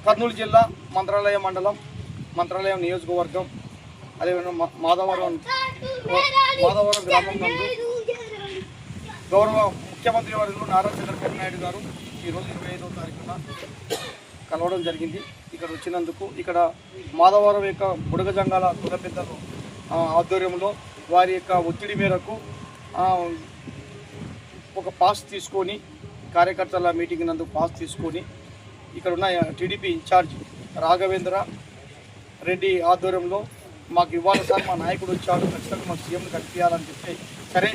కర్నూలు జిల్లా మంత్రాలయం మండలం మంత్రాలయం నియోజకవర్గం అదేవిధంగా మాధవరం గ్రామం నందు గౌరవ ముఖ్యమంత్రి వర్యులు నారా చంద్రబాబు నాయుడు గారు ఈరోజు 25వ తారీఖున కలవడం జరిగింది. ఇక్కడ వచ్చినందుకు ఇక్కడ మాధవరం యొక్క బుడగజంగాల కుల పెద్దలు ఆధ్వర్యంలో వారి యొక్క ఒత్తిడి మేరకు ఒక పాస్ తీసుకొని కార్యకర్తల మీటింగ్ నందు పాస్ తీసుకొని ఇక్కడ ఉన్న టీడీపీ ఇన్ఛార్జ్ రాఘవేంద్ర రెడ్డి ఆధ్వర్యంలో మాకు ఇవ్వాలి సార్, మా నాయకుడు వచ్చాడు, ఖచ్చితంగా మా సీఎంని కనిపించాలని చెప్తే సరే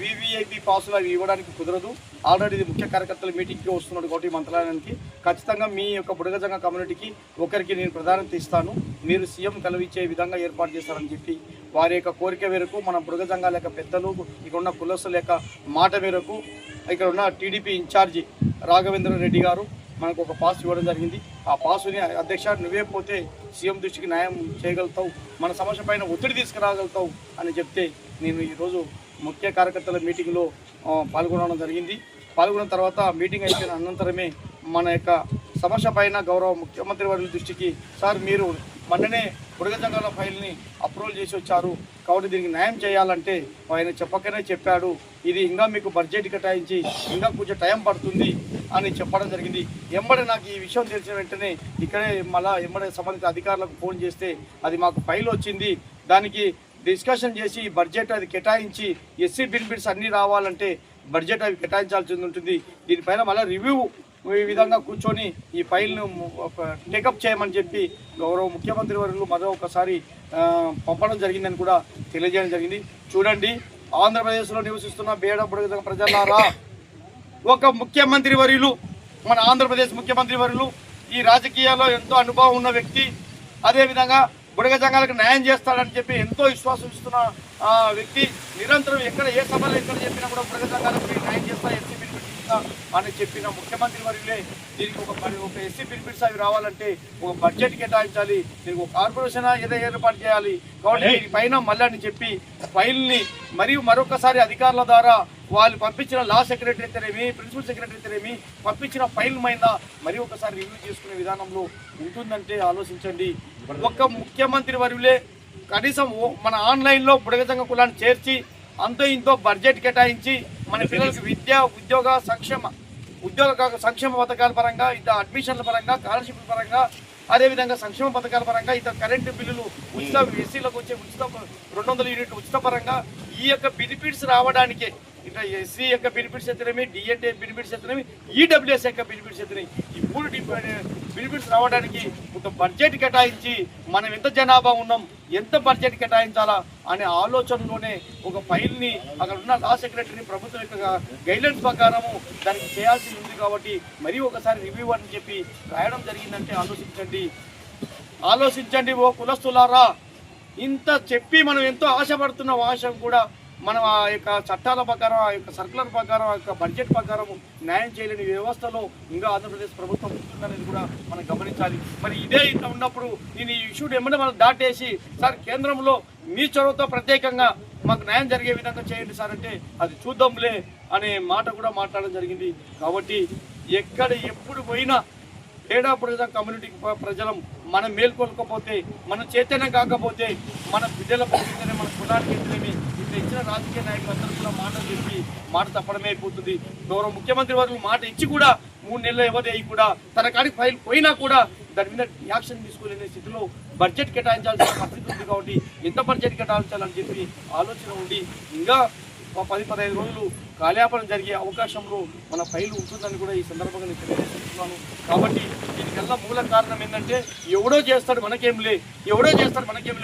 వీవీఐపీ పాసులు అవి ఇవ్వడానికి కుదరదు, ఆల్రెడీ ఇది ముఖ్య కార్యకర్తల మీటింగ్కి వస్తున్నాడు కాబట్టి మంత్రాలయానికి ఖచ్చితంగా మీ యొక్క బుడగజంగ కమ్యూనిటీకి ఒకరికి నేను ప్రాధాన్యత ఇస్తాను, మీరు సీఎం కలవిచ్చే విధంగా ఏర్పాటు చేస్తారని చెప్పి వారి యొక్క కోరిక మేరకు మన బుడగజంగాల యొక్క పెద్దలు ఇక్కడ ఉన్న కులస్తుల యొక్క మాట మేరకు ఇక్కడ ఉన్న టీడీపీ ఇన్ఛార్జి రాఘవేంద్ర రెడ్డి గారు మనకు ఒక పాస్ ఇవ్వడం జరిగింది. ఆ పాసుని అధ్యక్ష నువ్వే పోతే సీఎం దృష్టికి న్యాయం చేయగలుగుతావు, మన సమస్య పైన ఒత్తిడి తీసుకురాగలుగుతావు అని చెప్తే నేను ఈరోజు ముఖ్య కార్యకర్తల మీటింగ్లో పాల్గొనడం జరిగింది. పాల్గొన్న తర్వాత మీటింగ్ అయిపోయిన అనంతరమే మన యొక్క సమస్య పైన గౌరవ ముఖ్యమంత్రి వర్యుల దృష్టికి సార్ మీరు మొన్ననే బుడగజంగాల ఫైల్ని అప్రూవల్ చేసి వచ్చారు కాబట్టి దీనికి న్యాయం చేయాలంటే ఆయన చెప్పకనే చెప్పాడు, ఇది ఇంకా మీకు బడ్జెట్ కేటాయించి ఇంకా కొంచెం టైం పడుతుంది అని చెప్పడం జరిగింది. ఎంబడే నాకు ఈ విషయం తెలిసిన వెంటనే ఇక్కడే మళ్ళీ ఎంబడే సంబంధిత అధికారులకు ఫోన్ చేస్తే అది మాకు ఫైల్ వచ్చింది, దానికి డిస్కషన్ చేసి బడ్జెట్ అది కేటాయించి ఎస్సీ బెనిఫిట్స్ అన్నీ రావాలంటే బడ్జెట్ అవి కేటాయించాల్సి ఉంటుంది, దీనిపైన మళ్ళీ రివ్యూ ఈ విధంగా కూర్చొని ఈ ఫైల్ను టేకప్ చేయమని చెప్పి గౌరవ ముఖ్యమంత్రి వర్యులు మరో ఒకసారి పంపడం జరిగిందని కూడా తెలియజేయడం జరిగింది. చూడండి, ఆంధ్రప్రదేశ్లో నివసిస్తున్న బేడ బుడగజంగ ప్రజలారా, ఒక ముఖ్యమంత్రి వర్యులు మన ఆంధ్రప్రదేశ్ ముఖ్యమంత్రి వర్యులు ఈ రాజకీయాల్లో ఎంతో అనుభవం ఉన్న వ్యక్తి, అదేవిధంగా బుడగజంగాలకు న్యాయం చేస్తాడని చెప్పి ఎంతో విశ్వాసం ఇస్తున్న వ్యక్తి, నిరంతరం ఎక్కడ ఏ సభలో ఎక్కడ చెప్పినా కూడా బుడగజంగాలకు న్యాయం చేస్తా ఎస్సీ బెనిఫిట్స్ అని చెప్పిన ముఖ్యమంత్రి వర్యులే దీనికి ఒక ఎస్సీ బెనిఫిట్స్ అవి రావాలంటే ఒక బడ్జెట్ కేటాయించాలి, దీనికి ఒక కార్పొరేషన్ ఏదో ఏర్పాటు చేయాలి కాబట్టి దీనిపైన మళ్ళీ అని చెప్పి ఫైల్ని మరియు మరొకసారి అధికారుల ద్వారా వాళ్ళు పంపించిన లా సెక్రటరీ అయితేనేమి ప్రిన్సిపల్ సెక్రటరీ అయితేనేమి పంపించిన ఫైల్ మీద మరి ఒకసారి రివ్యూ చేసుకునే విధానంలో ఉంటుందంటే ఆలోచించండి. ఒక్క ముఖ్యమంత్రి వర్యులే కనీసం మన ఆన్లైన్లో బుడగజంగ కులాన్ని చేర్చి అంతో ఇంతో బడ్జెట్ కేటాయించి మన పిల్లలకు విద్య ఉద్యోగ సంక్షేమ పథకాల పరంగా ఇతర అడ్మిషన్ల పరంగా స్కాలర్షిప్ల పరంగా అదేవిధంగా సంక్షేమ పథకాల పరంగా ఇతర కరెంటు బిల్లులు ఉచిత ఎస్సీలకు వచ్చే ఉచిత 200 యూనిట్లు ఉచిత పరంగా ఈ యొక్క బెనిఫిట్స్ రావడానికే ఇట్లా ఎస్సీ యొక్క బెనిఫిట్స్ అయితేనేమి డిఎన్టీ బెనిఫిట్స్ అయితేనేమి ఈడబ్ల్యూఎస్ యొక్క బెనిఫిట్స్ అయితేనేమి ఈ 3 బెనిఫిట్స్ రావడానికి ఒక బడ్జెట్ కేటాయించి మనం ఎంత జనాభా ఉన్నాం ఎంత బడ్జెట్ కేటాయించాలా అనే ఆలోచనలోనే ఒక ఫైల్ని అక్కడ ఉన్న లా సెక్రటరీని ప్రభుత్వం యొక్క గైడ్లైన్స్ ప్రకారము దానికి చేయాల్సి ఉంది కాబట్టి మరీ ఒకసారి రివ్యూ అని చెప్పి రాయడం జరిగిందంటే ఆలోచించండి ఓ కులస్తులారా, ఇంత చెప్పి మనం ఎంతో ఆశపడుతున్న ఆశం కూడా మనం ఆ యొక్క చట్టాల ప్రకారం ఆ యొక్క సర్కులర్ ప్రకారం ఆ యొక్క బడ్జెట్ ప్రకారం న్యాయం చేయలేని వ్యవస్థలో ఇంకా ఆంధ్రప్రదేశ్ ప్రభుత్వం ఉంటుందనేది కూడా మనం గమనించాలి. మరి ఇదే ఇంత ఉన్నప్పుడు నేను ఈ ఇష్యూని ఏమంటే మనం దాటేసి సార్ కేంద్రంలో మీ చొరవతో ప్రత్యేకంగా మాకు న్యాయం జరిగే విధంగా చేయండి సార్ అంటే అది చూద్దాంలే అనే మాట కూడా మాట్లాడడం జరిగింది. కాబట్టి ఎప్పుడు పోయినా బేడా బుడగజంగ కమ్యూనిటీ ప్రజలం మనం మేల్కొల్కపోతే మనం చైతన్యం కాకపోతే మన బిడ్డల పరిస్థితినే మన కులానికి ఎత్తేమి ఇచ్చిన రాజకీయ నాయకులందరూ కూడా మాటలు చెప్పి మాట తప్పడమే అయిపోతుంది. గౌరవ ముఖ్యమంత్రి వర్యులు మాట ఇచ్చి కూడా 3 నెలల వ్యవధి అయ్యి కూడా తన కాడికి ఫైల్ పోయినా కూడా దాని మీద యాక్షన్ తీసుకోలేని స్థితిలో బడ్జెట్ కేటాయించాల్సిన పరిస్థితి ఉంది. కాబట్టి ఎంత బడ్జెట్ కేటాయించాలని చెప్పి ఆలోచన ఉండి ఇంకా 10-15 రోజులు కాలయాపన జరిగే అవకాశంలో మన ఫైల్ ఉంటుందని కూడా ఈ సందర్భంగా నేను తెలియజేస్తున్నాను. కాబట్టి దీనికల్లా మూల కారణం ఏంటంటే ఎవడో చేస్తాడు మనకేం లే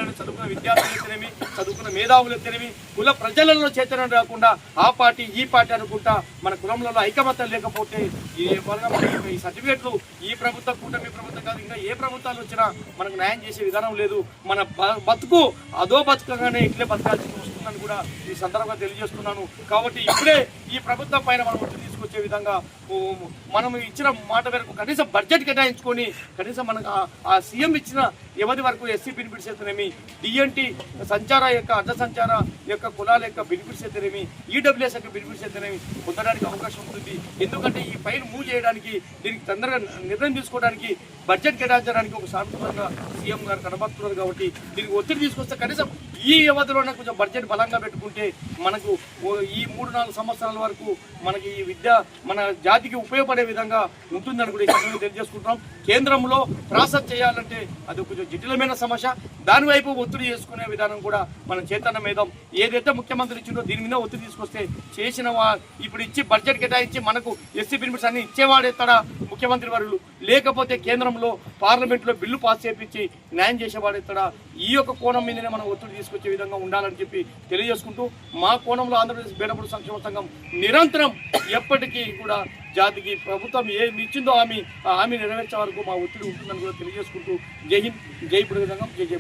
అని చదువుకున్న విద్యార్థులు అయితేనేమి చదువుకున్న మేధావులు అయితేనేమి కుల ప్రజలలో చైతన్యం రాకుండా ఆ పార్టీ ఈ పార్టీ అనుకుంటా మన కులంలో ఐకమత్యం లేకపోతే ఈ సర్టిఫికేట్లు ఈ ప్రభుత్వం కూటమి ప్రభుత్వం కాదు ఇంకా ఏ ప్రభుత్వాలు వచ్చినా మనకు న్యాయం చేసే విధానం లేదు. మన బతుకు అదో బతుకగానే ఇట్లే బతకాల్సి వస్తుందని కూడా ఈ సందర్భంగా తెలియజేస్తున్నాను. కాబట్టి ఇప్పుడే ఈ ప్రభుత్వం పైన మనం తీసుకొచ్చి తీసుకొచ్చే విధంగా మనం ఇచ్చిన మాట మేరకు కనీసం బడ్జెట్ కేటాయించుకొని కనీసం మనకు ఆ సీఎం ఇచ్చిన వ్యవధి వరకు ఎస్సీ బెనిఫిట్స్ అయితేనేమి, డిఎన్టీ సంచార యొక్క అడ్డ సంచార యొక్క కులాల యొక్క బెనిఫిట్స్ అయితేనేమి, ఈడబ్ల్యూఎస్ యొక్క బెనిఫిట్స్ అయితేనేమి పొందడానికి అవకాశం ఉంటుంది. ఎందుకంటే ఈ ఫైల్ మూవ్ చేయడానికి దీనికి తొందరగా నిర్ణయం తీసుకోవడానికి బడ్జెట్ కేటాయించడానికి ఒక సానుకూలంగా సీఎం గారు కనబడుతున్నారు. కాబట్టి దీనికి ఒత్తిడి తీసుకొస్తే కనీసం ఈ వ్యవధిలోనే కొంచెం బడ్జెట్ బలంగా పెట్టుకుంటే మనకు ఈ 3-4 సంవత్సరాల వరకు మనకి ఈ విద్య మన జాతికి ఉపయోగపడే విధంగా ఉంటుందని కూడా ఇక్కడ తెలియజేసుకుంటున్నాం. కేంద్రంలో ప్రాసెస్ చేయాలంటే అది కొంచెం జటిలమైన సమస్య. దానివైపు ఒత్తిడి చేసుకునే విధానం కూడా మనం చైతన్యమేదాం. ఏదైతే ముఖ్యమంత్రి ఇచ్చిందో దీని మీద ఒత్తిడి తీసుకొస్తే చేసిన ఇప్పుడు ఇచ్చి బడ్జెట్ కేటాయించి మనకు ఎస్సీ బెనిఫిట్స్ అన్ని ఇచ్చేవాడేస్తాడా ముఖ్యమంత్రి వారు, లేకపోతే కేంద్రంలో పార్లమెంట్లో బిల్లు పాస్ చేయించి న్యాయం చేసేవాడేస్తాడా? ఈ యొక్క కోణం మీదనే మనం ఒత్తిడి తీసుకొచ్చే విధంగా ఉండాలని చెప్పి తెలియజేసుకుంటూ మా కోణంలో ఆంధ్రప్రదేశ్ బేడపూడి సంక్షేమ సంఘం నిరంతరం ఎప్పటికీ కూడా జాతికి ప్రభుత్వం ఏమి ఇచ్చిందో హామీ నెరవేర్చే వరకు మా ఒత్తిడి ఉంటుందని కూడా తెలియజేసుకుంటూ జై హింద్, జై బుడగ సంఘం, జై జై.